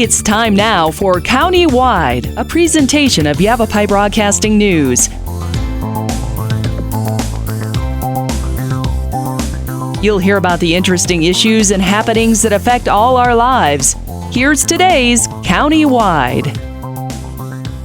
It's time now for County-Wide, a presentation of Yavapai Broadcasting News. You'll hear about the interesting issues and happenings that affect all our lives. Here's today's County-Wide.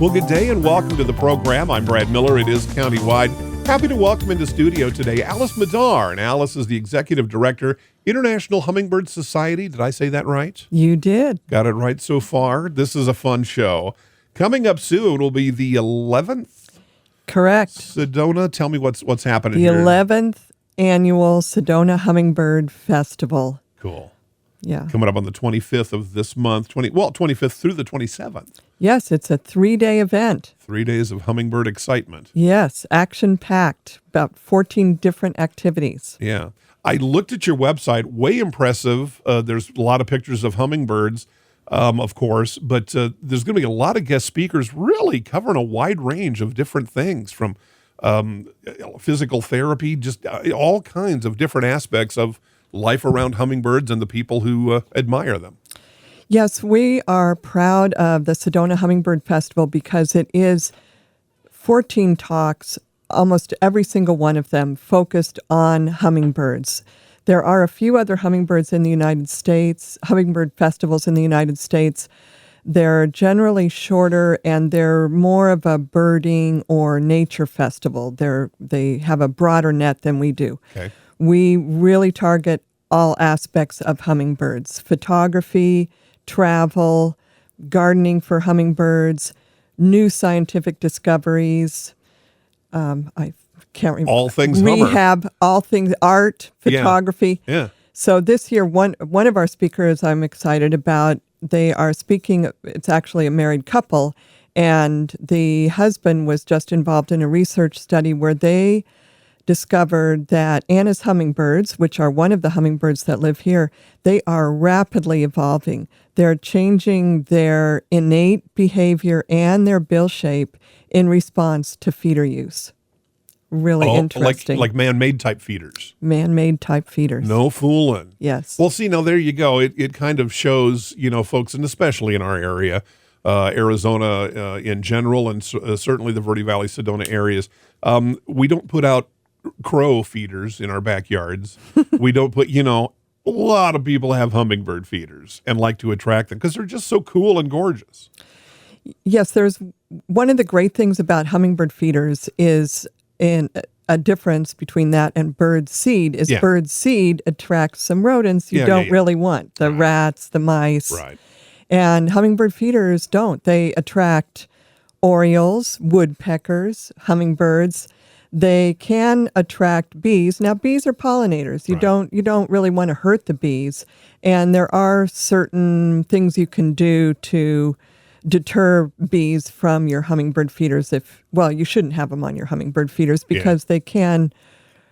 Well, good day and welcome to the program. I'm Brad Miller. It is County-Wide. Happy to welcome into studio today Alice Madar. And Alice is the Executive Director, International Hummingbird Society. Did I say that right? You did. Got it right so far. This is a fun show. Coming up soon will be the 11th. Correct. Sedona, tell me what's happening The here. 11th annual Sedona Hummingbird Festival. Cool. Yeah. Coming up on the 25th of this month, 25th through the 27th. Yes, it's a 3-day event. 3 days of hummingbird excitement. Yes, action-packed, about 14 different activities. Yeah. I looked at your website, way impressive. There's a lot of pictures of hummingbirds, of course, but there's going to be a lot of guest speakers really covering a wide range of different things from physical therapy, just all kinds of different aspects of life around hummingbirds and the people who admire them. Yes, we are proud of the Sedona Hummingbird Festival because it is 14 talks, almost every single one of them focused on hummingbirds. There are a few other hummingbirds in the United States, hummingbird festivals in the United States. They're generally shorter and they're more of a birding or nature festival. They have a broader net than we do. Okay. We really target all aspects of hummingbirds: photography, travel, gardening for hummingbirds, new scientific discoveries. I can't remember. All things rehab, hummer. all things art, photography. Yeah. So this year, one of our speakers I'm excited about, they are speaking, it's actually a married couple, and the husband was just involved in a research study where they discovered that Anna's hummingbirds, which are one of the hummingbirds that live here, they are rapidly evolving. They're changing their innate behavior and their bill shape in response to feeder use. Really interesting. Like man-made type feeders. Man-made type feeders. No fooling. Yes. Well, see, now there you go. It kind of shows, folks, and especially in our area, Arizona in general, and certainly the Verde Valley, Sedona areas, we don't put out crow feeders in our backyards. We don't put, a lot of people have hummingbird feeders and like to attract them because they're just so cool and gorgeous. Yes, there's one of the great things about hummingbird feeders is in a difference between that and bird seed is bird seed attracts some rodents you don't really want, the rats, the mice. Right. And hummingbird feeders don't. They attract orioles, woodpeckers, hummingbirds. They can attract bees. Now, bees are pollinators. You don't really want to hurt the bees. And there are certain things you can do to deter bees from your hummingbird feeders. You shouldn't have them on your hummingbird feeders because they can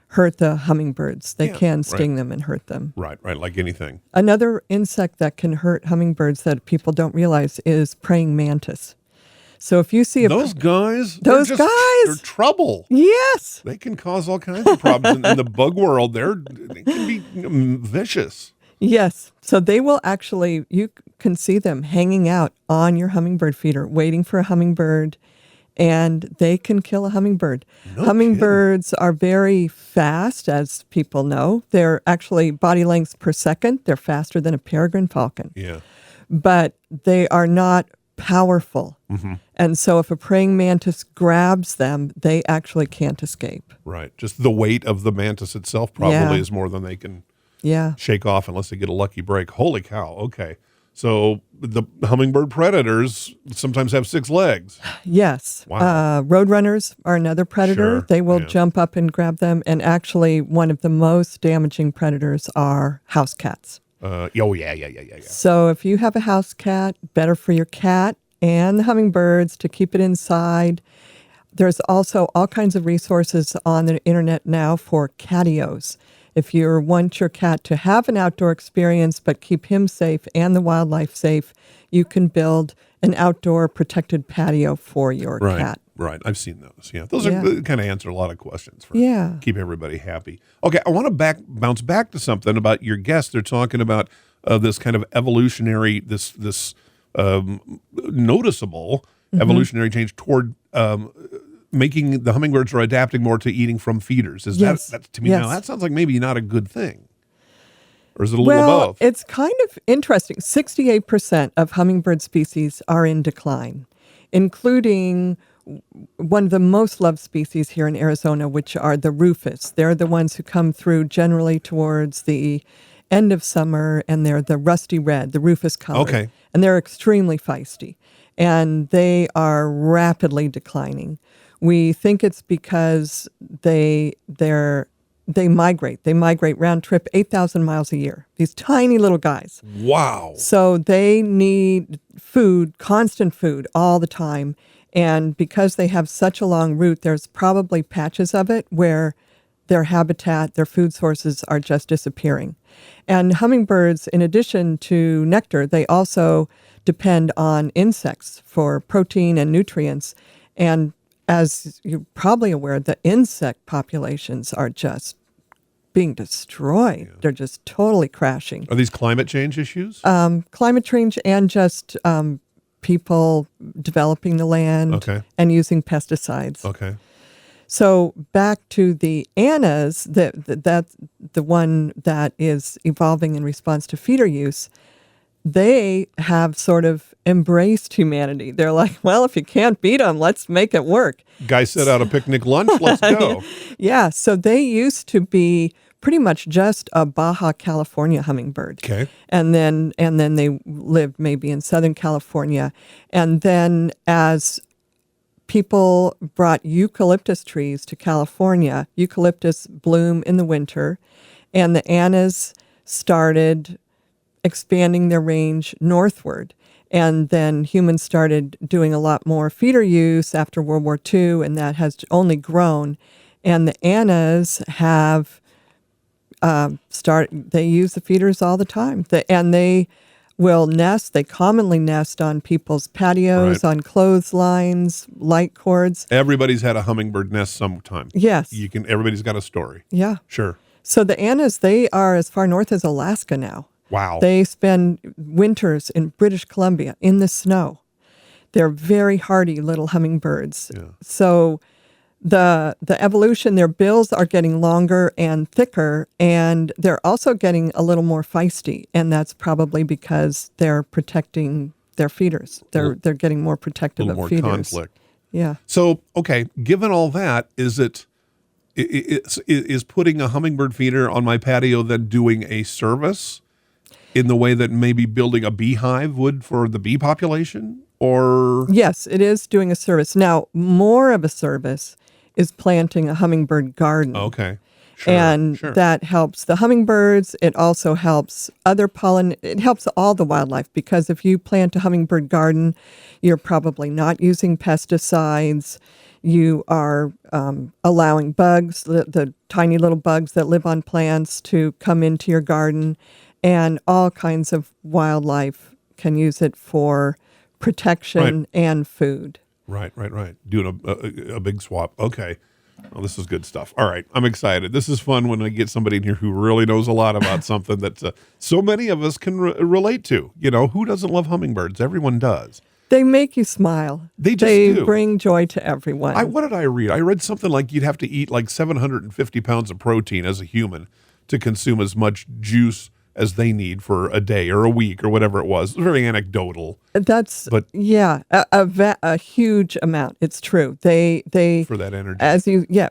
hurt the hummingbirds. They can sting them and hurt them. Right, like anything. Another insect that can hurt hummingbirds that people don't realize is praying mantis. So if you see those guys, they're trouble. Yes, they can cause all kinds of problems in the bug world. They can be vicious. Yes, so they will actually. You can see them hanging out on your hummingbird feeder, waiting for a hummingbird, and they can kill a hummingbird. No Hummingbirds are very fast, as people know. They're actually body lengths per second. They're faster than a peregrine falcon. Yeah, but they are not powerful. Mm-hmm. And so if a praying mantis grabs them, they actually can't escape. Right. Just the weight of the mantis itself probably is more than they can shake off unless they get a lucky break. Holy cow. Okay. So the hummingbird predators sometimes have 6 legs. Yes. Wow. Roadrunners are another predator. Sure. They will jump up and grab them. And actually, one of the most damaging predators are house cats. Yeah. So if you have a house cat, better for your cat and the hummingbirds to keep it inside. There's also all kinds of resources on the internet now for catios. If you want your cat to have an outdoor experience but keep him safe and the wildlife safe, you can build an outdoor protected patio for your cat. Right. I've seen those. Yeah. Those kind of answer a lot of questions for keep everybody happy. Okay. I want to bounce back to something about your guest. They're talking about this kind of evolutionary, this noticeable evolutionary change toward making the hummingbirds are adapting more to eating from feeders. Is Yes. that to me Yes. now? That sounds like maybe not a good thing, or is it a little Well, above? it's kind of interesting. 68% of hummingbird species are in decline, including one of the most loved species here in Arizona, which are the rufous. They're the ones who come through generally towards the end of summer, and they're the rusty red, the rufous color. Okay. And they're extremely feisty, and they are rapidly declining. We think it's because they migrate. They migrate round trip 8,000 miles a year. These tiny little guys. Wow. So they need food, constant food all the time. And because they have such a long route, there's probably patches of it where their habitat, their food sources are just disappearing. And hummingbirds, in addition to nectar, they also depend on insects for protein and nutrients. And as you're probably aware, the insect populations are just being destroyed. Yeah. They're just totally crashing. Are these climate change issues? Climate change and just people developing the land and using pesticides. Okay. So back to the annas, that's the one that is evolving in response to feeder use. They have sort of embraced humanity. They're like, well, if you can't beat them, let's make it work. Guy set out a picnic lunch, let's go. Yeah, so they used to be pretty much just a Baja California hummingbird. Okay. And then they lived maybe in Southern California. And then as people brought eucalyptus trees to California, eucalyptus bloom in the winter, and the annas started expanding their range northward. And then humans started doing a lot more feeder use after World War II, and that has only grown. And the annas have they use the feeders all the time. And they will nest. They commonly nest on people's patios, on clotheslines, light cords. Everybody's had a hummingbird nest sometime. Yes. Everybody's got a story. Yeah. Sure. So the annas, they are as far north as Alaska now. Wow. They spend winters in British Columbia in the snow. They're very hardy little hummingbirds. Yeah. So the evolution, their bills are getting longer and thicker, and they're also getting a little more feisty, and that's probably because they're protecting their feeders. They're getting more protective of feeders. A little more conflict. Yeah. So, okay, given all that, is putting a hummingbird feeder on my patio then doing a service in the way that maybe building a beehive would for the bee population? Or yes, it is doing a service. Now, more of a service is planting a hummingbird garden. Okay. Sure, and that helps the hummingbirds. It also helps other it helps all the wildlife, because if you plant a hummingbird garden, you're probably not using pesticides. You are allowing bugs, the tiny little bugs that live on plants, to come into your garden, and all kinds of wildlife can use it for protection and food. Right. Doing a big swap. Okay. Well, this is good stuff. All right. I'm excited. This is fun when I get somebody in here who really knows a lot about something that so many of us can relate to. You know, who doesn't love hummingbirds? Everyone does. They make you smile. They do. Bring joy to everyone. What did I read? I read something like you'd have to eat like 750 pounds of protein as a human to consume as much juice as they need for a day or a week or whatever it was. Very anecdotal. A huge amount. It's true. They for that energy.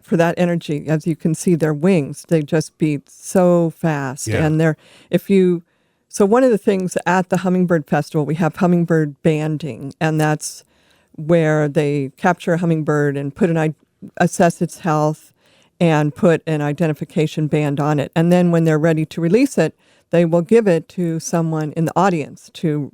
For that energy, as you can see, their wings, they just beat so fast. Yeah. And so one of the things at the Hummingbird Festival, we have hummingbird banding, and that's where they capture a hummingbird and assess its health and put an identification band on it. And then when they're ready to release it, they will give it to someone in the audience to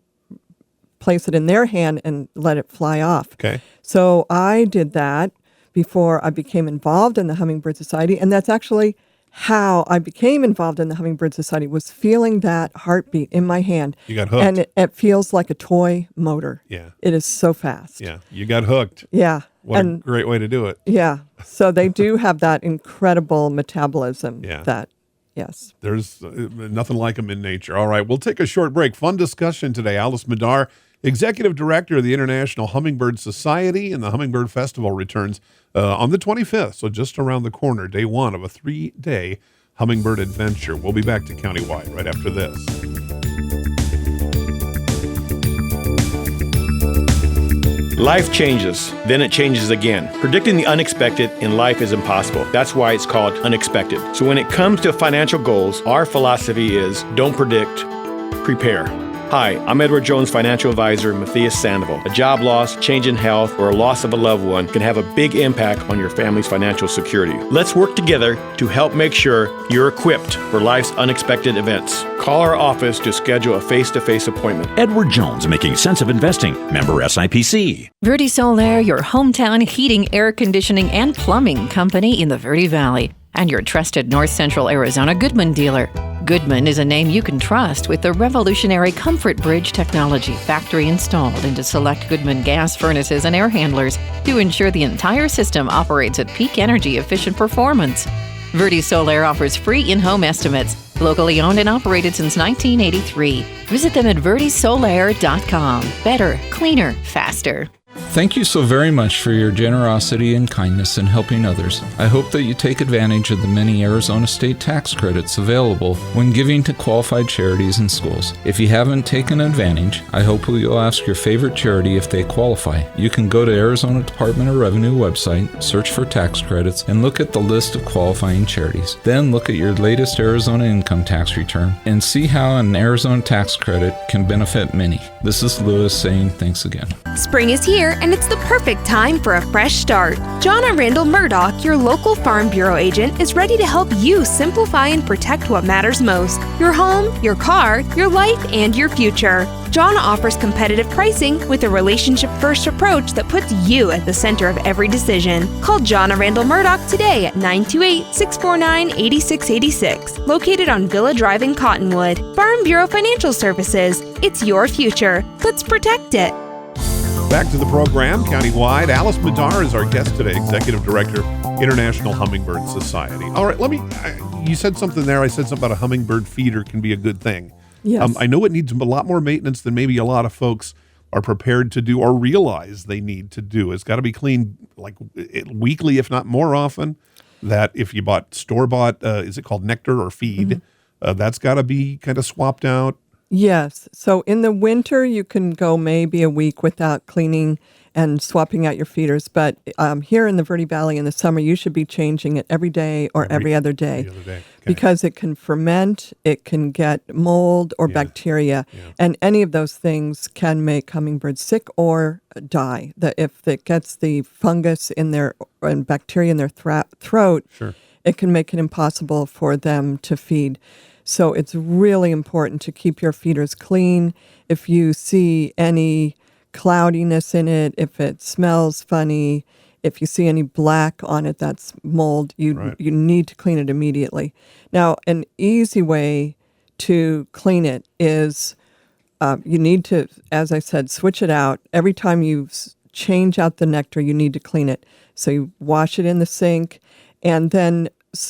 place it in their hand and let it fly off. Okay. So I did that before I became involved in the Hummingbird Society, and that's actually how I became involved in the Hummingbird Society, was feeling that heartbeat in my hand. You got hooked. And it feels like a toy motor. Yeah. It is so fast. Yeah. You got hooked. Yeah. What a great way to do it. Yeah. So they do have that incredible metabolism. Yeah. Yes. There's nothing like them in nature. All right, we'll take a short break. Fun discussion today. Alice Madar Executive Director of the International Hummingbird Society, and the Hummingbird Festival returns on the 25th, so just around the corner, day one of a 3-day hummingbird adventure. We'll be back to Countywide right after this. Life changes, then it changes again. Predicting the unexpected in life is impossible. That's why it's called unexpected. So when it comes to financial goals, our philosophy is don't predict, prepare. Hi, I'm Edward Jones financial advisor Matthias Sandoval. A job loss, change in health, or a loss of a loved one can have a big impact on your family's financial security. Let's work together to help make sure you're equipped for life's unexpected events. Call our office to schedule a face-to-face appointment. Edward Jones, making sense of investing. Member SIPC. Verde Solaire, your hometown heating, air conditioning, and plumbing company in the Verde Valley, and your trusted North Central Arizona Goodman dealer. Goodman is a name you can trust with the revolutionary Comfort Bridge technology factory installed into select Goodman gas furnaces and air handlers to ensure the entire system operates at peak energy efficient performance. Verde Solaire offers free in-home estimates, locally owned and operated since 1983. Visit them at verdesolaire.com. Better, cleaner, faster. Thank you so very much for your generosity and kindness in helping others. I hope that you take advantage of the many Arizona state tax credits available when giving to qualified charities and schools. If you haven't taken advantage, I hope you'll ask your favorite charity if they qualify. You can go to Arizona Department of Revenue website, search for tax credits, and look at the list of qualifying charities. Then look at your latest Arizona income tax return and see how an Arizona tax credit can benefit many. This is Lewis saying thanks again. Spring is here, and it's the perfect time for a fresh start. Jonna Randall Murdoch, your local Farm Bureau agent, is ready to help you simplify and protect what matters most: your home, your car, your life, and your future. Jonna offers competitive pricing with a relationship-first approach that puts you at the center of every decision. Call Jonna Randall Murdoch today at 928-649-8686, located on Villa Drive in Cottonwood. Farm Bureau Financial Services. It's your future. Let's protect it. Back to the program, Countywide. Alice Madar is our guest today, Executive Director, International Hummingbird Society. All right, you said something there. I said something about a hummingbird feeder can be a good thing. Yes. I know it needs a lot more maintenance than maybe a lot of folks are prepared to do or realize they need to do. It's got to be cleaned like weekly, if not more often. That if you bought store-bought, is it called nectar or feed, that's got to be kind of swapped out. Yes. So in the winter, you can go maybe a week without cleaning and swapping out your feeders. But here in the Verde Valley in the summer, you should be changing it every day or every other day. Okay. Because it can ferment, it can get mold or bacteria, and any of those things can make hummingbirds sick or die. If it gets the fungus in their and bacteria in their throat, it can make it impossible for them to feed. So it's really important to keep your feeders clean. If you see any cloudiness in it, if it smells funny, if you see any black on it, that's mold. You need to clean it immediately. Now, an easy way to clean it is you need to, as I said, switch it out. Every time you change out the nectar, you need to clean it. So you wash it in the sink, and then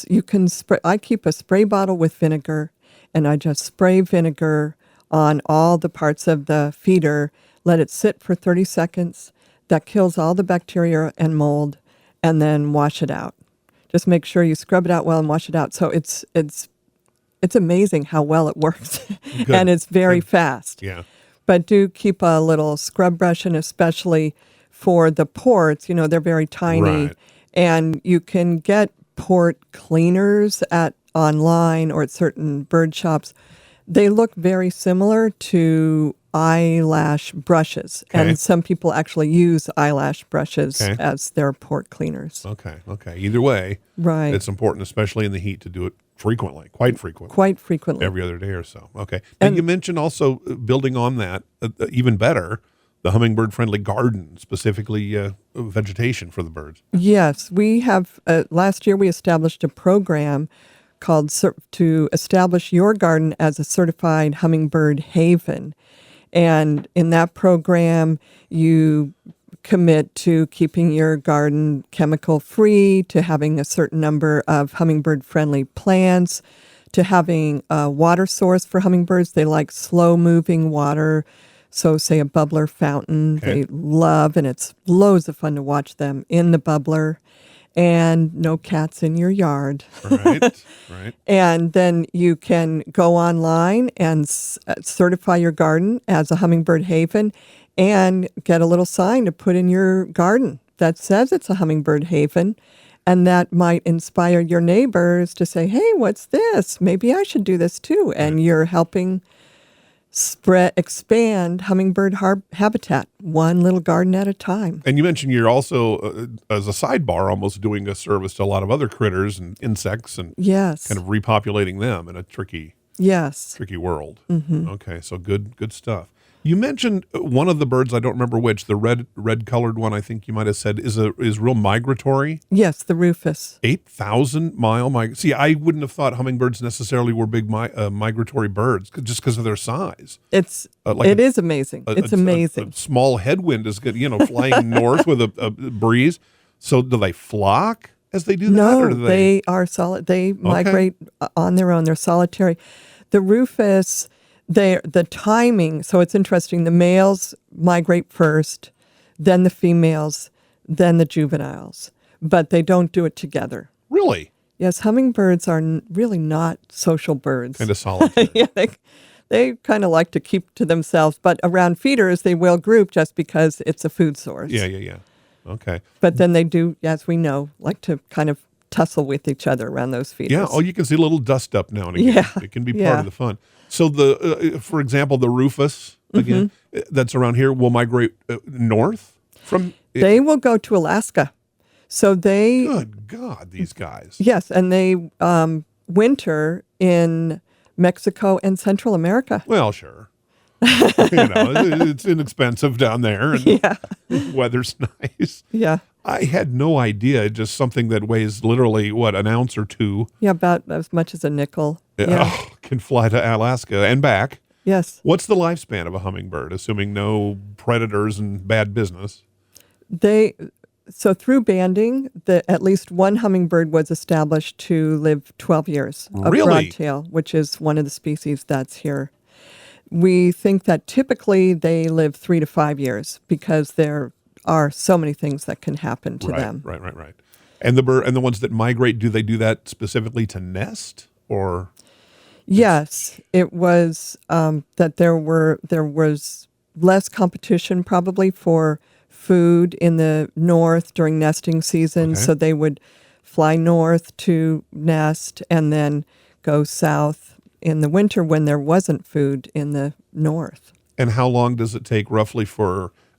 you can spray. I keep a spray bottle with vinegar, and I just spray vinegar on all the parts of the feeder, let it sit for 30 seconds. That kills all the bacteria and mold, and then wash it out. Just make sure you scrub it out well and wash it out. So it's amazing how well it works, and it's very fast. Yeah. But do keep a little scrub brush, and especially for the ports, they're very tiny, and you can get port cleaners online or at certain bird shops. They look very similar to eyelash brushes, and some people actually use eyelash brushes as their port cleaners. Okay. Either way, it's important, especially in the heat, to do it frequently, quite frequently. Every other day or so. Okay. And you mentioned also building on that, even better, the hummingbird-friendly garden, specifically vegetation for the birds. Yes, we have. Last year, we established a program called to establish your garden as a certified hummingbird haven. And in that program, you commit to keeping your garden chemical-free, to having a certain number of hummingbird-friendly plants, to having a water source for hummingbirds. They like slow-moving water, So say a bubbler fountain, Okay. they love, and it's loads of fun to watch them in the bubbler, and no cats in your yard. Right. Right. And then you can go online and certify your garden as a hummingbird haven and get a little sign to put in your garden that says it's a hummingbird haven. And that might inspire your neighbors to say, hey, what's this? Maybe I should do this too. And you're helping expand hummingbird habitat, one little garden at a time. And you mentioned you're also, as a sidebar, almost doing a service to a lot of other critters and insects and Yes. kind of repopulating them in a tricky world. Mm-hmm. Okay, so good stuff. You mentioned one of the birds, I don't remember which, the red colored one. I think you might have said is real migratory. Yes, the rufous. 8,000-mile See, I wouldn't have thought hummingbirds necessarily were big migratory birds just because of their size. It is amazing. It's amazing. A small headwind is good, flying north with a breeze. So do they flock as they do that? No, or do they are solid. They migrate on their own. They're solitary. The rufous, the timing, so it's interesting. The males migrate first, then the females, then the juveniles. But they don't do it together. Really? Yes, hummingbirds are really not social birds. Kind of solitary. Yeah, they kind of like to keep to themselves. But around feeders, they will group just because it's a food source. Yeah. Okay. But then they do, as we know, like to kind of tussle with each other around those feeders. Yeah. Oh, you can see a little dust up now and again. Yeah. It can be part of the fun. So for example, the rufous again that's around here will migrate north from. They will go to Alaska. So they. Good God, these guys. Yes, and they winter in Mexico and Central America. Well, sure. It's inexpensive down there, and weather's nice. Yeah. I had no idea. Just something that weighs literally an ounce or two. Yeah, about as much as a nickel. Yeah. Can fly to Alaska and back. Yes. What's the lifespan of a hummingbird, assuming no predators and bad business? So through banding, at least one hummingbird was established to live 12 years of broadtail, which is one of the species that's here. We think that typically they live 3 to 5 years because there are so many things that can happen to them. Right. And the ones that migrate, do they do that specifically to nest or? Yes, it was that there was less competition probably for food in the north during nesting season, so they would fly north to nest and then go south in the winter when there wasn't food in the north. And how long does it take roughly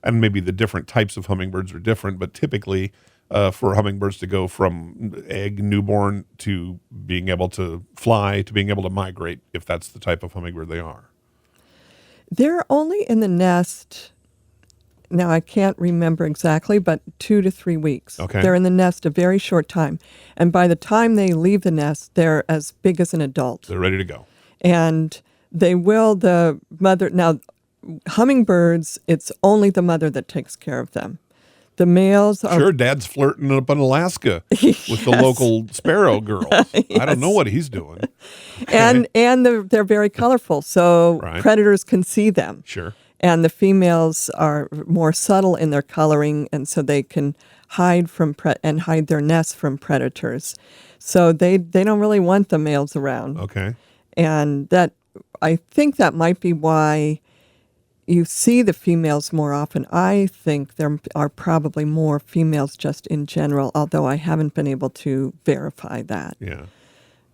and maybe the different types of hummingbirds are different, but typically for hummingbirds to go from egg, newborn, to being able to fly, to being able to migrate, if that's the type of hummingbird they are? They're only in the nest, now I can't remember exactly, but 2 to 3 weeks. Okay. They're in the nest a very short time. And by the time they leave the nest, they're as big as an adult. They're ready to go. And the mother, now hummingbirds, it's only the mother that takes care of them. The males are... Sure, Dad's flirting up in Alaska with the local sparrow girls. I don't know what he's doing. And they're very colorful, so predators can see them. Sure. And the females are more subtle in their coloring, and so they can hide hide their nests from predators. So they don't really want the males around. Okay. And I think that might be why you see the females more often. I think there are probably more females just in general, although I haven't been able to verify that. Yeah.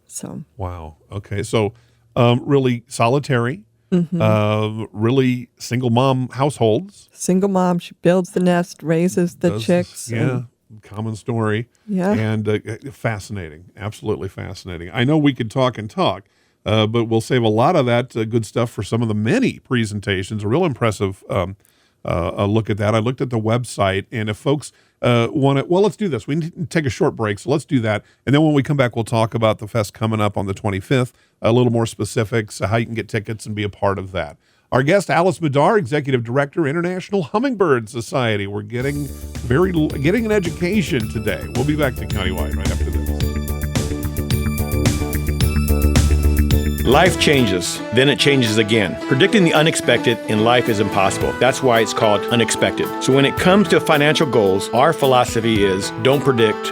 So. Wow. Okay. So really solitary, really single mom households. Single mom, she builds the nest, raises the chicks. Yeah. Common story. Yeah. And fascinating. Absolutely fascinating. I know we could talk and talk. But we'll save a lot of that good stuff for some of the many presentations. A real impressive look at that. I looked at the website, and if folks want to, let's do this. We need to take a short break, so let's do that. And then when we come back, we'll talk about the fest coming up on the 25th, a little more specifics, how you can get tickets and be a part of that. Our guest, Alice Madar, Executive Director, International Hummingbird Society. We're getting an education today. We'll be back to Countywide right after this. Life changes, then it changes again. Predicting the unexpected in life is impossible. That's why it's called unexpected. So when it comes to financial goals, our philosophy is don't predict,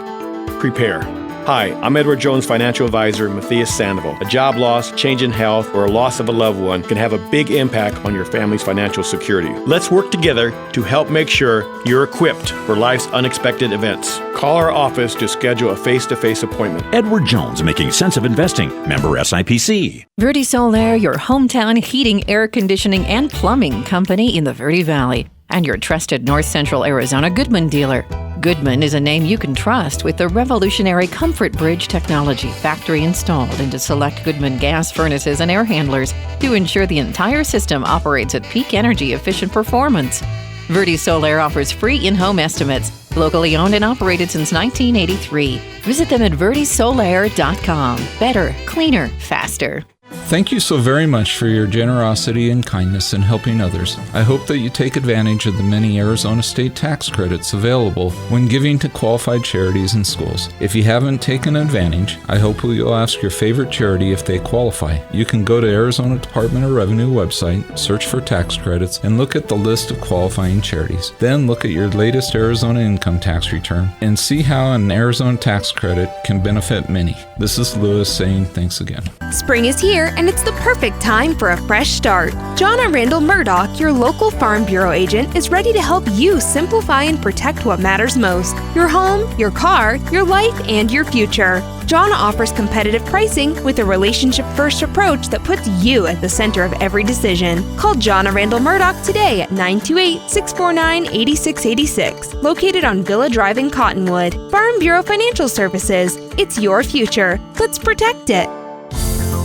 prepare. Hi, I'm Edward Jones financial advisor Matthias Sandoval. A job loss, change in health, or a loss of a loved one can have a big impact on your family's financial security. Let's work together to help make sure you're equipped for life's unexpected events. Call our office to schedule a face-to-face appointment. Edward Jones, making sense of investing. Member SIPC. Verde Solaire, your hometown heating, air conditioning, and plumbing company in the Verde Valley, and your trusted North Central Arizona Goodman dealer. Goodman is a name you can trust with the revolutionary Comfort Bridge technology, factory installed into select Goodman gas furnaces and air handlers to ensure the entire system operates at peak energy efficient performance. Verde Solaire offers free in-home estimates, locally owned and operated since 1983. Visit them at verdesolaire.com. Better, cleaner, faster. Thank you so very much for your generosity and kindness in helping others. I hope that you take advantage of the many Arizona state tax credits available when giving to qualified charities and schools. If you haven't taken advantage, I hope you'll ask your favorite charity if they qualify. You can go to Arizona Department of Revenue website, search for tax credits, and look at the list of qualifying charities. Then look at your latest Arizona income tax return and see how an Arizona tax credit can benefit many. This is Lewis saying thanks again. Spring is here, and it's the perfect time for a fresh start. Jonna Randall Murdoch, your local Farm Bureau agent, is ready to help you simplify and protect what matters most: your home, your car, your life, and your future. Jonna offers competitive pricing with a relationship-first approach that puts you at the center of every decision. Call Jonna Randall Murdoch today at 928-649-8686, located on Villa Drive in Cottonwood. Farm Bureau Financial Services. It's your future. Let's protect it.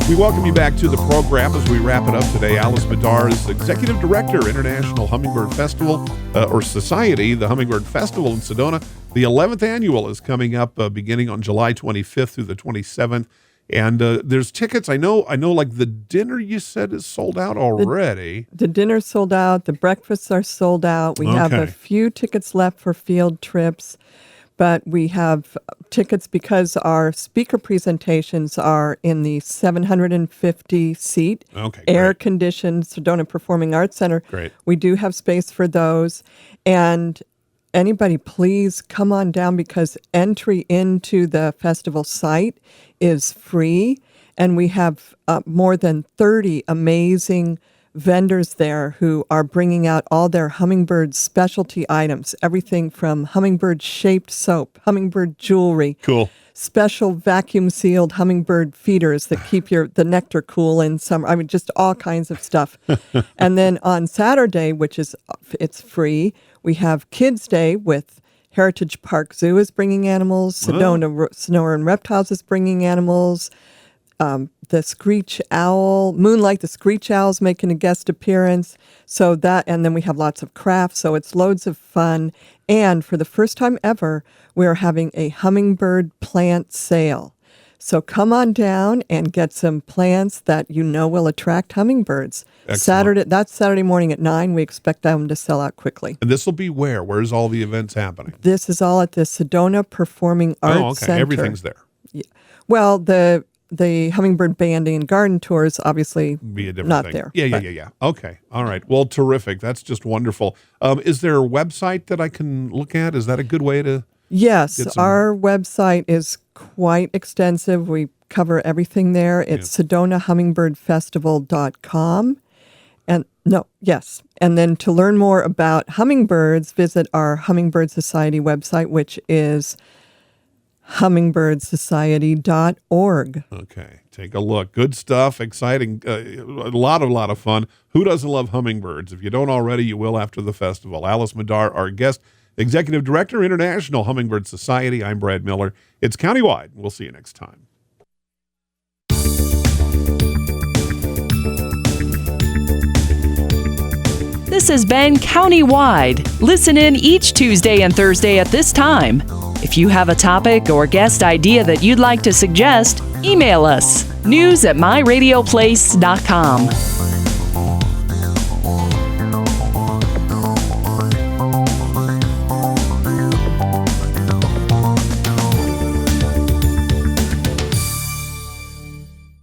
We welcome you back to the program as we wrap it up today. Alice Madar is Executive Director, International Hummingbird Festival, or Society, the Hummingbird Festival in Sedona. The 11th annual is coming up beginning on July 25th through the 27th. And there's tickets. I know like the dinner you said is sold out already. The dinner's sold out. The breakfasts are sold out. We have a few tickets left for field trips. But we have tickets because our speaker presentations are in the 750-seat air-conditioned Sedona Performing Arts Center. Great. We do have space for those. And anybody, please come on down because entry into the festival site is free. And we have more than 30 amazing vendors there who are bringing out all their hummingbird specialty items, everything from hummingbird-shaped soap, hummingbird jewelry, special vacuum-sealed hummingbird feeders that keep the nectar cool in summer. I mean, just all kinds of stuff. And then on Saturday, it's free, we have Kids Day with Heritage Park Zoo is bringing animals, Sonora and Reptiles is bringing animals, the Screech Owl, Moonlight the Screech Owl is making a guest appearance. So that, and then we have lots of crafts. So it's loads of fun. And for the first time ever, we are having a hummingbird plant sale. So come on down and get some plants that you know will attract hummingbirds. That's Saturday morning at 9. We expect them to sell out quickly. And this will be where? Where's all the events happening? This is all at the Sedona Performing Arts Center. Everything's there. Yeah. Well, the hummingbird banding and garden tours obviously be a different not thing. there. Yeah. Okay. All right. Well, terrific. That's just wonderful. Is there a website that I can look at? Is that a good way to? Yes, our website is quite extensive. We cover everything there. It's SedonaHummingbirdFestival.com. And then to learn more about hummingbirds, visit our Hummingbird Society website, which is hummingbirdssociety.org. Okay, take a look. Good stuff, exciting, a lot of fun. Who doesn't love hummingbirds? If you don't already, you will after the festival. Alice Madar, our guest, Executive Director, International Hummingbird Society. I'm Brad Miller. It's Countywide. We'll see you next time. This has been Countywide. Listen in each Tuesday and Thursday at this time. If you have a topic or guest idea that you'd like to suggest, email us, news@myradioplace.com.